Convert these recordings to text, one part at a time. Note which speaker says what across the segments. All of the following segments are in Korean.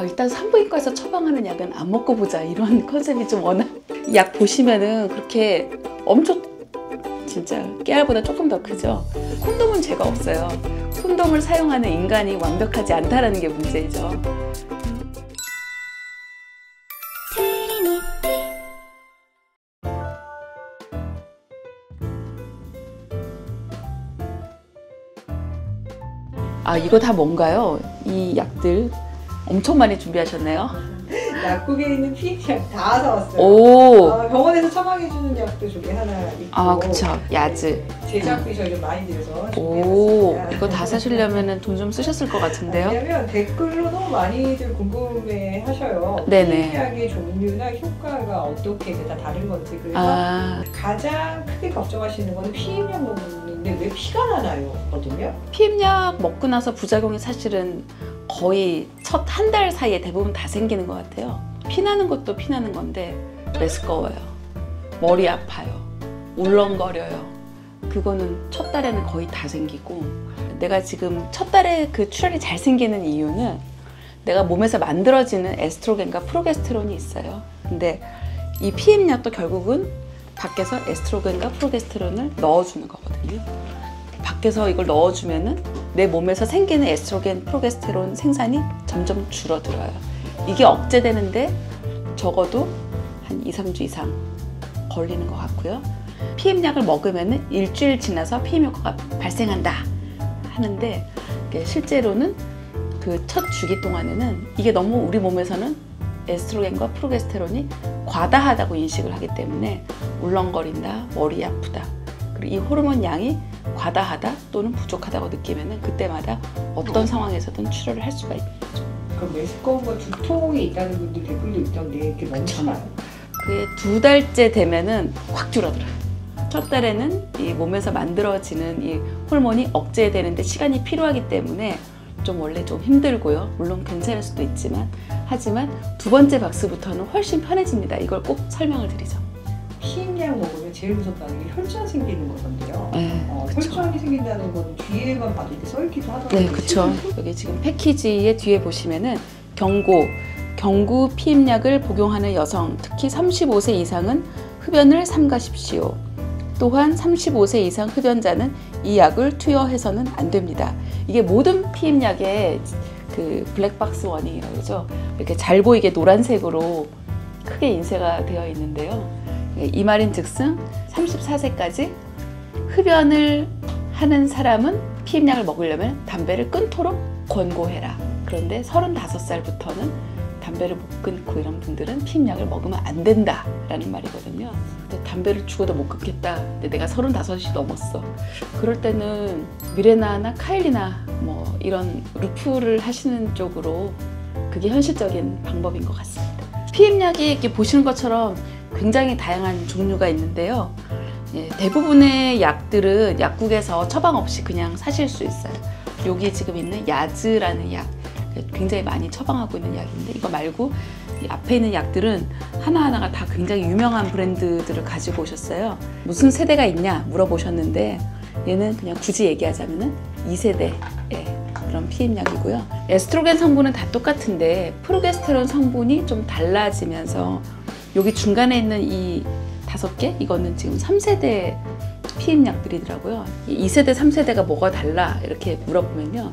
Speaker 1: 일단 산부인과에서 처방하는 약은 안 먹고 보자 이런 컨셉이 좀 워낙 약 보시면은 그렇게 엄청 진짜 깨알보다 조금 더 크죠. 콘돔은 죄가 없어요. 콘돔을 사용하는 인간이 완벽하지 않다라는 게 문제죠. 이거 다 뭔가요? 이 약들 엄청 많이 준비하셨네요.
Speaker 2: 약국에 있는 피임약 다 사왔어요.
Speaker 1: 오.
Speaker 2: 병원에서 처방해주는 약도 저기 하나 있고.
Speaker 1: 그쵸. 야즈.
Speaker 2: 제작비 저희 좀 많이 들여서
Speaker 1: 준비해봤습니다. 이거 다 사시려면 돈 좀 쓰셨을 것 같은데요?
Speaker 2: 왜냐면 댓글로 너무 많이들 궁금해 하셔요.
Speaker 1: 네네.
Speaker 2: 피임약의 종류나 효과가 어떻게 다 다른 건지. 그래서 가장 크게 걱정하시는 거는 피임약 먹는데 왜 피가 나나요? 거든요.
Speaker 1: 피임약 먹고 나서 부작용이 사실은 거의 첫 한 달 사이에 대부분 다 생기는 것 같아요. 피나는 것도 피나는 건데 메스꺼워요. 머리 아파요. 울렁거려요. 그거는 첫 달에는 거의 다 생기고, 내가 지금 첫 달에 그 출혈이 잘 생기는 이유는 내가 몸에서 만들어지는 에스트로겐과 프로게스테론이 있어요. 근데 이 피임약도 결국은 밖에서 에스트로겐과 프로게스테론을 넣어주는 거거든요. 밖에서 이걸 넣어주면은 내 몸에서 생기는 에스트로겐, 프로게스테론 생산이 점점 줄어들어요. 이게 억제되는데 적어도 한 2, 3주 이상 걸리는 것 같고요. 피임약을 먹으면은 일주일 지나서 피임 효과가 발생한다 하는데, 실제로는 그 첫 주기 동안에는 이게 너무 우리 몸에서는 에스트로겐과 프로게스테론이 과다하다고 인식을 하기 때문에 울렁거린다, 머리 아프다, 그리고 이 호르몬 양이 과다하다 또는 부족하다고 느끼면은 그때마다 어떤 상황에서든 출혈을 할 수가 있는 거죠.
Speaker 2: 그럼 메스꺼움과 두통이 있다는 분들 댓글도 있던데 이렇게 멈추나요?
Speaker 1: 그게 2달째 되면은 확 줄어들어요. 첫 달에는 이 몸에서 만들어지는 이 호르몬이 억제되는데 시간이 필요하기 때문에 좀 원래 좀 힘들고요. 물론 괜찮을 수도 있지만, 하지만 두 번째 박스부터는 훨씬 편해집니다. 이걸 꼭 설명을 드리죠.
Speaker 2: 피임약 먹으면 제일 무섭다는 게 혈전 생기는 거던데요.
Speaker 1: 네,
Speaker 2: 혈전이 생긴다는 건 뒤에만 봐도 이렇게 써있기도 하더라고요.
Speaker 1: 네, 그렇죠. 여기 지금 패키지의 뒤에 보시면은 경구 피임약을 복용하는 여성, 특히 35세 이상은 흡연을 삼가십시오. 또한 35세 이상 흡연자는 이 약을 투여해서는 안 됩니다. 이게 모든 피임약의 그 블랙박스 워닝이라고 그러죠. 이렇게 잘 보이게 노란색으로 크게 인쇄가 되어 있는데요. 이 말인 즉슨 34세까지 흡연을 하는 사람은 피임약을 먹으려면 담배를 끊도록 권고해라. 그런데 35살부터는 담배를 못 끊고 이런 분들은 피임약을 먹으면 안 된다라는 말이거든요. 근데 담배를 죽어도 못 끊겠다. 근데 내가 35이 넘었어. 그럴 때는 미레나나 카일리나 뭐 이런 루프를 하시는 쪽으로 그게 현실적인 방법인 것 같습니다. 피임약이 이렇게 보시는 것처럼 굉장히 다양한 종류가 있는데요. 대부분의 약들은 약국에서 처방 없이 그냥 사실 수 있어요. 여기 지금 있는 야즈라는 약, 굉장히 많이 처방하고 있는 약인데, 이거 말고 이 앞에 있는 약들은 하나하나가 다 굉장히 유명한 브랜드들을 가지고 오셨어요. 무슨 세대가 있냐 물어보셨는데, 얘는 그냥 굳이 얘기하자면은 2세대의 그런 피임약이고요. 에스트로겐 성분은 다 똑같은데 프로게스테론 성분이 좀 달라지면서 여기 중간에 있는 이 5개, 이거는 지금 3세대 피임약들이더라고요. 2세대, 3세대가 뭐가 달라 이렇게 물어보면요,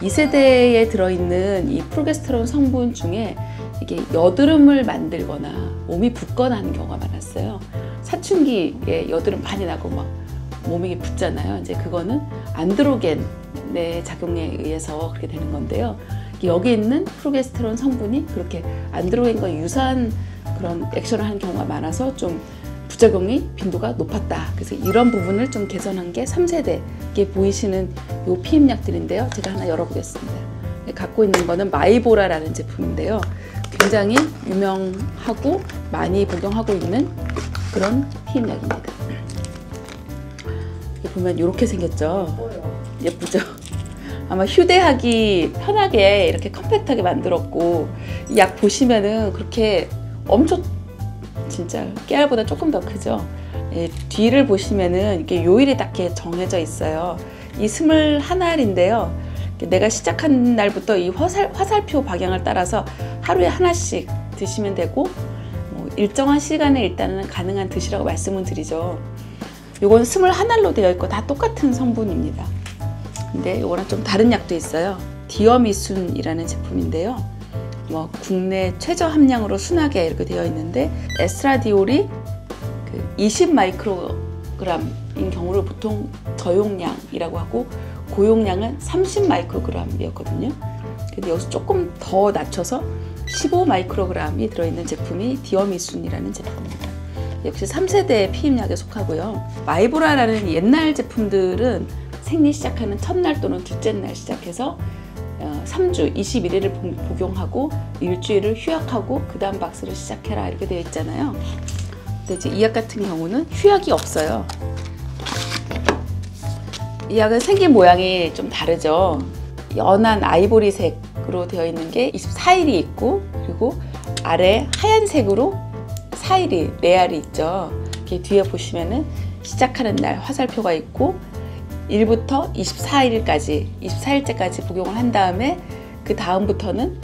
Speaker 1: 2세대에 들어있는 이 프로게스테론 성분 중에 이게 여드름을 만들거나 몸이 붓거나 하는 경우가 많았어요. 사춘기에 여드름 많이 나고 막 몸이 붓잖아요. 이제 그거는 안드로겐의 작용에 의해서 그렇게 되는 건데요. 여기 있는 프로게스테론 성분이 그렇게 안드로겐과 유사한 그런 액션을 하는 경우가 많아서 좀 부작용이 빈도가 높았다. 그래서 이런 부분을 좀 개선한 게 3세대에 보이시는 요 피임약들인데요. 제가 하나 열어보겠습니다. 갖고 있는 거는 마이보라라는 제품인데요. 굉장히 유명하고 많이 복용하고 있는 그런 피임약입니다. 보면 이렇게 생겼죠. 예쁘죠? 아마 휴대하기 편하게 이렇게 컴팩트하게 만들었고, 이 약 보시면은 그렇게 엄청 진짜 깨알보다 조금 더 크죠. 뒤를 보시면은 이렇게 요일이 딱 정해져 있어요. 이 21알인데요. 내가 시작한 날부터 이 화살표 방향을 따라서 하루에 하나씩 드시면 되고, 뭐 일정한 시간에 일단은 가능한 드시라고 말씀을 드리죠. 요건 21알로 되어 있고 다 똑같은 성분입니다. 근데 요거는 좀 다른 약도 있어요. 디어미순이라는 제품인데요. 뭐 국내 최저 함량으로 순하게 이렇게 되어 있는데, 에스트라디올이 20 마이크로그램인 경우를 보통 저용량이라고 하고, 고용량은 30 마이크로그램이었거든요. 근데 여기서 조금 더 낮춰서 15 마이크로그램이 들어있는 제품이 디어미순이라는 제품입니다. 역시 3세대 피임약에 속하고요. 마이보라라는 옛날 제품들은 생리 시작하는 첫날 또는 둘째 날 시작해서 3주 21일을 복용하고 일주일을 휴약하고 그 다음 박스를 시작해라 이렇게 되어 있잖아요. 근데 이제 이 약 같은 경우는 휴약이 없어요. 이 약은 생긴 모양이 좀 다르죠. 연한 아이보리색으로 되어 있는 게 24일이 있고, 그리고 아래 하얀색으로 4일이 레알이 있죠. 이렇게 뒤에 보시면은 시작하는 날 화살표가 있고, 1부터 24일까지 24일째까지 복용을 한 다음에 그 다음부터는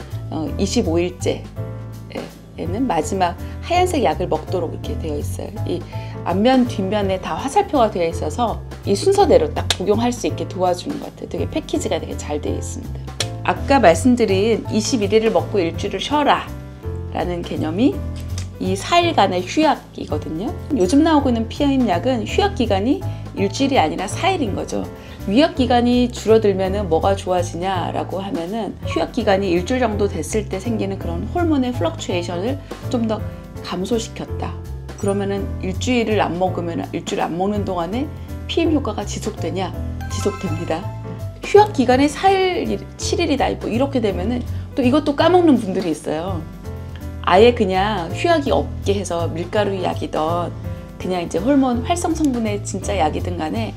Speaker 1: 25일째에는 마지막 하얀색 약을 먹도록 이렇게 되어 있어요. 이 앞면 뒷면에 다 화살표가 되어 있어서 이 순서대로 딱 복용할 수 있게 도와주는 것 같아요. 되게 패키지가 되게 잘 되어 있습니다. 아까 말씀드린 21일을 먹고 일주일을 쉬어라 라는 개념이 이 4일간의 휴약이거든요. 요즘 나오고 있는 피임약은 휴약 기간이 일주일이 아니라 4일인 거죠. 위약 기간이 줄어들면은 뭐가 좋아지냐라고 하면은, 휴약 기간이 일주일 정도 됐을 때 생기는 그런 호르몬의 플럭추에이션을 좀 더 감소시켰다. 그러면은 일주일을 안 먹는 동안에 피임 효과가 지속되냐? 지속됩니다. 휴약 기간이 4일, 7일이다. 뭐 이렇게 되면은 또 이것도 까먹는 분들이 있어요. 아예 그냥 휴약이 없게 해서 밀가루 약이든 그냥 이제 호르몬 활성 성분의 진짜 약이든 간에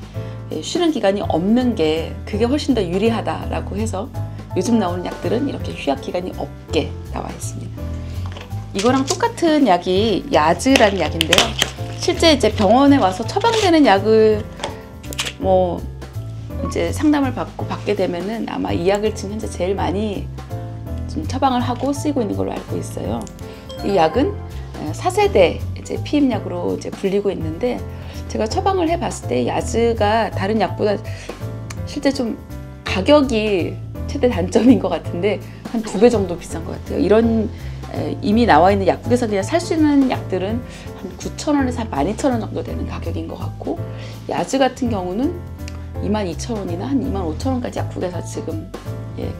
Speaker 1: 쉬는 기간이 없는 게 그게 훨씬 더 유리하다라고 해서 요즘 나오는 약들은 이렇게 휴약 기간이 없게 나와 있습니다. 이거랑 똑같은 약이 야즈라는 약인데요. 실제 이제 병원에 와서 처방되는 약을 뭐 이제 상담을 받게 되면은 아마 이 약을 지금 현재 제일 많이 좀 처방을 하고 쓰이고 있는 걸로 알고 있어요. 이 약은 4세대 이제 피임약으로 이제 불리고 있는데, 제가 처방을 해봤을 때 야즈가 다른 약보다 실제 좀 가격이 최대 단점인 것 같은데 한 2배 정도 비싼 것 같아요. 이런 이미 나와 있는 약국에서 그냥 살 수 있는 약들은 한 9,000원에서 한 12,000원 정도 되는 가격인 것 같고, 야즈 같은 경우는 22,000원이나 한 25,000원까지 약국에서 지금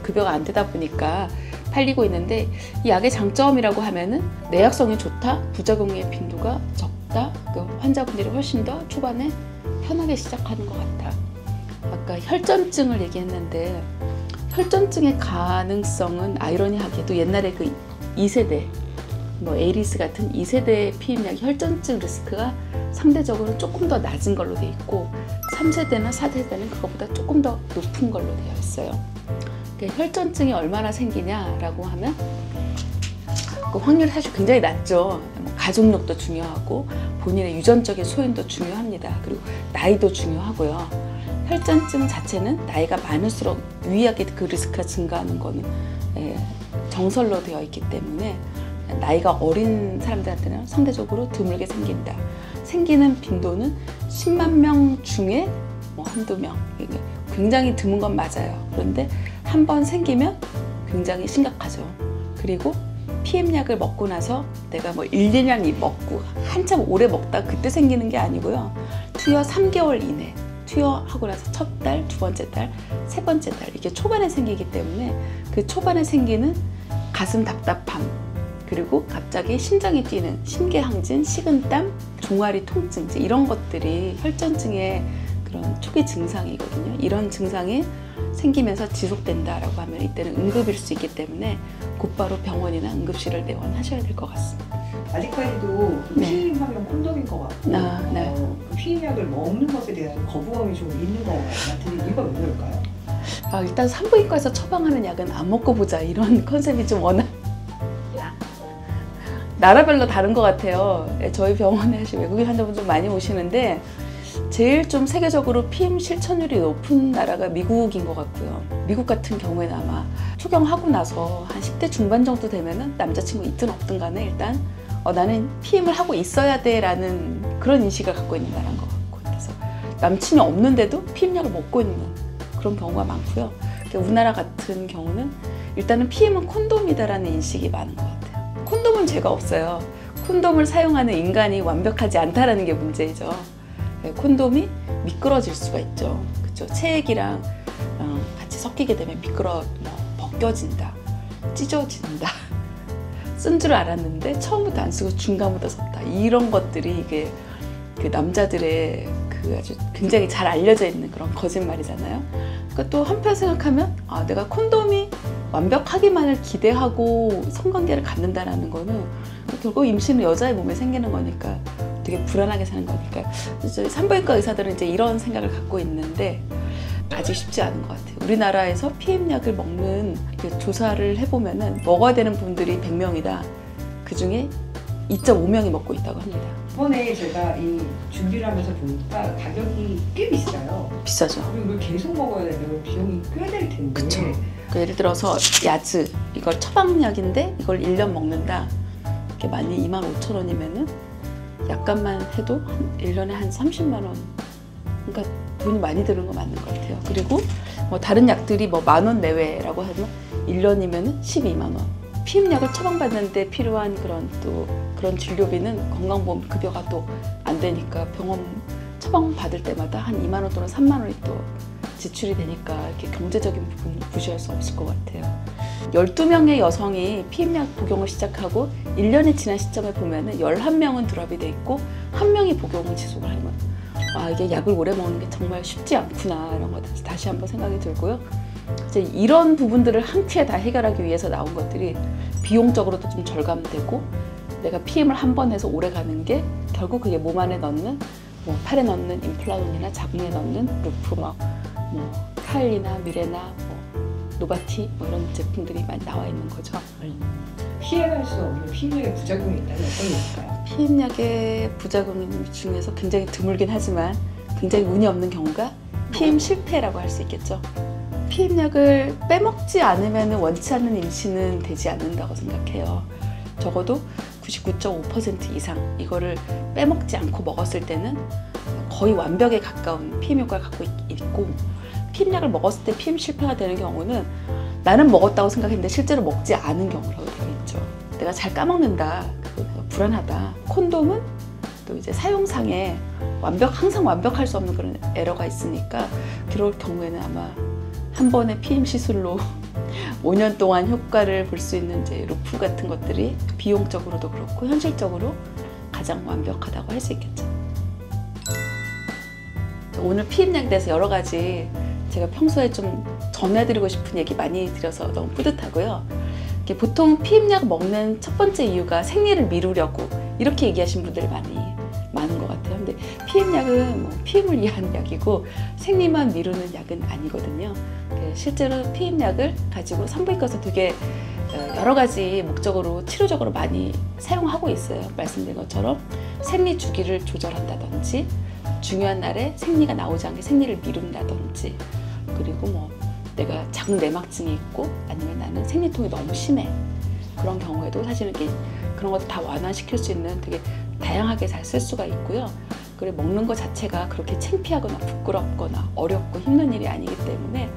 Speaker 1: 급여가 안 되다 보니까 팔리고 있는데, 이 약의 장점이라고 하면은 내약성이 좋다, 부작용의 빈도가 적다, 환자분들이 훨씬 더 초반에 편하게 시작하는 것 같아. 아까 혈전증을 얘기했는데, 혈전증의 가능성은 아이러니하게도 옛날에 그 2세대 뭐 에이리스 같은 2세대 피임약이 혈전증 리스크가 상대적으로 조금 더 낮은 걸로 돼 있고, 3세대나 4세대는 그것보다 조금 더 높은 걸로 되어 있어요. 그러니까 혈전증이 얼마나 생기냐라고 하면 그 확률이 사실 굉장히 낮죠. 가족력도 중요하고 본인의 유전적인 소인도 중요합니다. 그리고 나이도 중요하고요. 혈전증 자체는 나이가 많을수록 유의하게 그 리스크가 증가하는 거는 정설로 되어 있기 때문에 나이가 어린 사람들한테는 상대적으로 드물게 생긴다. 생기는 빈도는 10만 명 중에 뭐 한두 명. 굉장히 드문 건 맞아요. 그런데 한 번 생기면 굉장히 심각하죠. 그리고 피임약을 먹고 나서 내가 뭐 1, 2년 먹고 한참 오래 먹다 그때 생기는 게 아니고요. 투여 3개월 이내, 투여하고 나서 첫 달, 두 번째 달, 세 번째 달 이게 초반에 생기기 때문에 그 초반에 생기는 가슴 답답함, 그리고 갑자기 심장이 뛰는 심계항진, 식은땀, 종아리 통증 이런 것들이 혈전증의 그런 초기 증상이거든요. 이런 증상이 생기면서 지속된다라고 하면 이때는 응급일 수 있기 때문에 곧바로 병원이나 응급실을 내원하셔야 될 것 같습니다.
Speaker 2: 아직까지도 피임하면 콘돔인 것 같고,
Speaker 1: 네.
Speaker 2: 피임약을 먹는 것에 대한 거부감이 좀 있는 것 같은데 이유가 왜 그럴까요?
Speaker 1: 일단 산부인과에서 처방하는 약은 안 먹고 보자 이런 컨셉이 좀 워낙 나라별로 다른 것 같아요. 저희 병원에 사실 외국인 환자분 좀 많이 오시는데 제일 좀 세계적으로 PM 실천율이 높은 나라가 미국인 것 같고요. 미국 같은 경우에는 아마 초경하고 나서 한 10대 중반 정도 되면은 남자친구 있든 없든 간에 일단 나는 PM을 하고 있어야 돼 라는 그런 인식을 갖고 있는 나라인 것 같고, 그래서 남친이 없는데도 PM약을 먹고 있는 그런 경우가 많고요. 우리나라 같은 경우는 일단은 PM은 콘돔이다라는 인식이 많은 것 같아요. 콘돔은 죄가 없어요. 콘돔을 사용하는 인간이 완벽하지 않다라는 게 문제죠. 콘돔이 미끄러질 수가 있죠. 그렇죠? 체액이랑 같이 섞이게 되면 벗겨진다, 찢어진다. 쓴 줄 알았는데 처음부터 안 쓰고 중간부터 썼다. 이런 것들이 이게 그 남자들의 그 아주 굉장히 잘 알려져 있는 그런 거짓말이잖아요. 그러니까 또 한편 생각하면 내가 콘돔이 완벽하기만을 기대하고 성관계를 갖는다라는 거는 결국 임신은 여자의 몸에 생기는 거니까 되게 불안하게 사는 거니까, 저희 산부인과 의사들은 이제 이런 생각을 갖고 있는데 아직 쉽지 않은 것 같아요. 우리나라에서 PM약을 먹는 조사를 해보면은 먹어야 되는 분들이 100명이다. 그 중에 2.5명이 먹고 있다고 합니다.
Speaker 2: 이번에 제가 이 준비를 하면서 보니까 가격이 꽤 비싸요.
Speaker 1: 비싸죠.
Speaker 2: 그리고 이걸 계속 먹어야 되면 비용이 꽤 될 텐데.
Speaker 1: 그쵸. 예를 들어서 야즈, 이걸 처방약인데 이걸 1년 먹는다. 이렇게 많이 25,000원이면은 약간만 해도 1년에 한 30만 원. 그러니까 돈이 많이 드는 거 맞는 것 같아요. 그리고 다른 약들이 10,000원 내외라고 하면 1년이면은 12만 원. 피임약을 처방받는데 필요한 그런 진료비는 건강보험 급여가 또 안 되니까 병원 처방 받을 때마다 한 2만 원 또는 3만 원이 또 지출이 되니까 이렇게 경제적인 부분을 무시할 수 없을 것 같아요. 12명의 여성이 피임약 복용을 시작하고 1년이 지난 시점에 보면은 11명은 드랍이 돼 있고 1명이 복용을 지속을 하는 거예요. 이게 약을 오래 먹는 게 정말 쉽지 않구나, 이런 거 다시 한번 생각이 들고요. 이제 이런 부분들을 한 큐에 다 해결하기 위해서 나온 것들이 비용적으로도 좀 절감되고, 내가 PM을 한 번 해서 오래 가는 게 결국 그게 몸 안에 넣는 팔에 넣는 임플란론이나 자궁에 넣는 루프, 카일리나 미레나 노바티 이런 제품들이 많이 나와 있는 거죠.
Speaker 2: 피해갈 수 없는 피임약의 부작용이 있다면 어떤 게 있을까요?
Speaker 1: 피임약의 부작용 중에서 굉장히 드물긴 하지만 굉장히 운이 없는 경우가 피임 실패라고 할 수 있겠죠. 피임약을 빼먹지 않으면 원치 않는 임신은 되지 않는다고 생각해요. 적어도 99.5% 이상 이거를 빼먹지 않고 먹었을 때는 거의 완벽에 가까운 피임 효과를 갖고 있고, 피임약을 먹었을 때 피임 실패가 되는 경우는 나는 먹었다고 생각했는데 실제로 먹지 않은 경우라고 되어 있죠. 내가 잘 까먹는다, 불안하다. 콘돔은 또 이제 사용상에 항상 완벽할 수 없는 그런 에러가 있으니까 그럴 경우에는 아마 한 번의 피임 시술로 5년 동안 효과를 볼 수 있는 이제 루프 같은 것들이 비용적으로도 그렇고 현실적으로 가장 완벽하다고 할 수 있겠죠. 오늘 피임약에 대해서 여러 가지 제가 평소에 좀 전해드리고 싶은 얘기 많이 드려서 너무 뿌듯하고요. 보통 피임약 먹는 첫 번째 이유가 생리를 미루려고 이렇게 얘기하시는 분들이 많은 것 같아요. 근데 피임약은 피임을 위한 약이고 생리만 미루는 약은 아니거든요. 실제로 피임약을 가지고 산부인과에서 되게 여러 가지 목적으로 치료적으로 많이 사용하고 있어요. 말씀드린 것처럼 생리 주기를 조절한다든지, 중요한 날에 생리가 나오지 않게 생리를 미룬다든지, 그리고 내가 자궁 내막증이 있고 아니면 나는 생리통이 너무 심해, 그런 경우에도 사실은 그런 것도 다 완화시킬 수 있는 되게 다양하게 잘 쓸 수가 있고요. 그리고 먹는 것 자체가 그렇게 창피하거나 부끄럽거나 어렵고 힘든 일이 아니기 때문에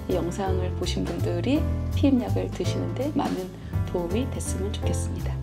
Speaker 1: 이 영상을 보신 분들이 피임약을 드시는데 많은 도움이 됐으면 좋겠습니다.